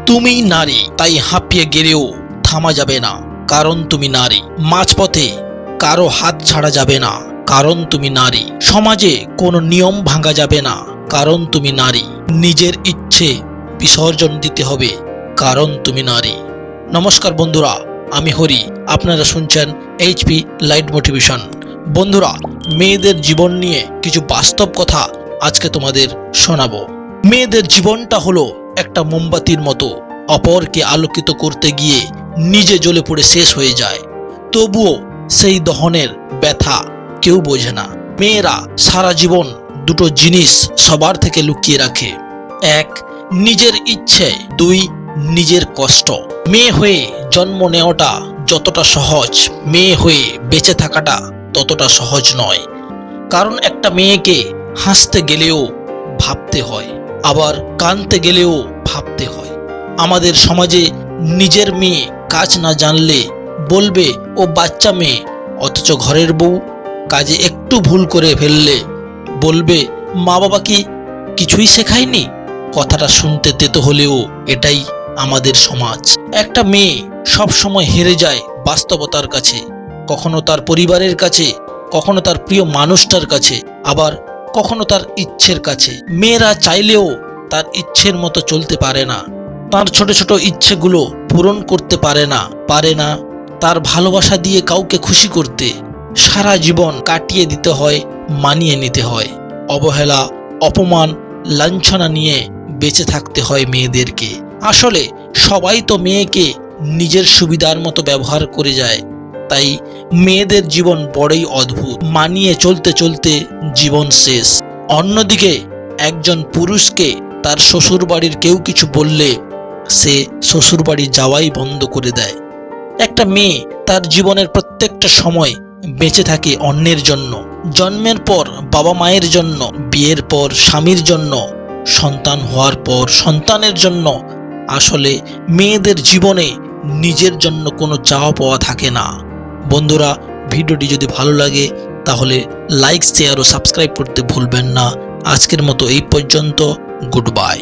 তুমি নারী, তাই হাঁপিয়ে গেলেও থামা যাবে না, কারণ তুমি নারী। মাঝপথে কারো হাত ছাড়া যাবে না, কারণ তুমি নারী। সমাজে কোনো নিয়ম ভাঙা যাবে না, কারণ তুমি নারী। নিজের ইচ্ছে বিসর্জন দিতে হবে, কারণ তুমি নারী। নমস্কার বন্ধুরা, আমি হরি। আপনারা শুনছেন এইচপি লাইট মোটিভেশন। বন্ধুরা, মেয়েদের জীবন নিয়ে কিছু বাস্তব কথা আজকে তোমাদের শোনাবো। মেয়েদের জীবনটা হলো একটা মোমবাতির মতো, অপরকে আলোকিত করতে গিয়ে নিজে জ্বলে পড়ে শেষ হয়ে যায়। তবুও সেই দহনের ব্যথা কেউ বোঝে না। মেয়েরা সারা জীবন দুটো জিনিস সবার থেকে লুকিয়ে রাখে: এক, নিজের ইচ্ছে; দুই, নিজের কষ্ট। মেয়ে হয়ে জন্ম নেওয়াটা যতটা সহজ, মেয়ে হয়ে বেঁচে থাকাটা ততটা সহজ নয়। কারণ একটা মেয়েকে হাসতে গেলেও ভাবতে হয়, আবার কাঁদতে গেলেও ভাবতে হয়। আমাদের সমাজে নিজের মেয়ে কাজ না জানলে বলবে ও বাচ্চা মেয়ে, অথচ ঘরের বউ কাজে একটু ভুল করে ফেললে বলবে মা বাবা কি কিছুই শেখায়নি। কথাটা শুনতে তেতো হলেও এটাই আমাদের সমাজ। একটা মেয়ে সব সময় হেরে যায় বাস্তবতার কাছে, কখনো তার পরিবারের কাছে, কখনো তার প্রিয় মানুষটার কাছে, আবার কখনো তার ইচ্ছের কাছে। মেয়েরা চাইলেও তার ইচ্ছের মতো চলতে পারে না, তার ছোট ছোট ইচ্ছেগুলো পূরণ করতে পারে না তার ভালোবাসা দিয়ে কাউকে খুশি করতে সারা জীবন কাটিয়ে দিতে হয়, মানিয়ে নিতে হয়। অবহেলা, অপমান, লাঞ্ছনা নিয়ে বেঁচে থাকতে হয় মেয়েদেরকে। আসলে সবাই তো মেয়েকে নিজের সুবিধার মতো ব্যবহার করে যায়, তাই মেয়েদের জীবন বড়ই অদ্ভুত। মানিয়ে চলতে চলতে জীবন শেষ। অন্যদিকে একজন পুরুষকে তার শ্বশুর বাড়ির কেউ কিছু বললে সে শ্বশুর বাড়ি যাওয়াই বন্ধ করে দেয়। একটা মেয়ে তার জীবনের প্রত্যেকটা সময় বেঁচে থাকে অন্যের জন্য। জন্মের পর বাবা মায়ের জন্য, বিয়ের পর স্বামীর জন্য, সন্তান হওয়ার পর সন্তানের জন্য। আসলে মেয়েদের জীবনে নিজের জন্য কোনো চাওয়া পাওয়া থাকে না। বন্ধুরা, ভিডিওটি যদি ভালো লাগে তাহলে লাইক, শেয়ার ও সাবস্ক্রাইব করতে ভুলবেন না। আজকের মতো এই পর্যন্ত। Good bye.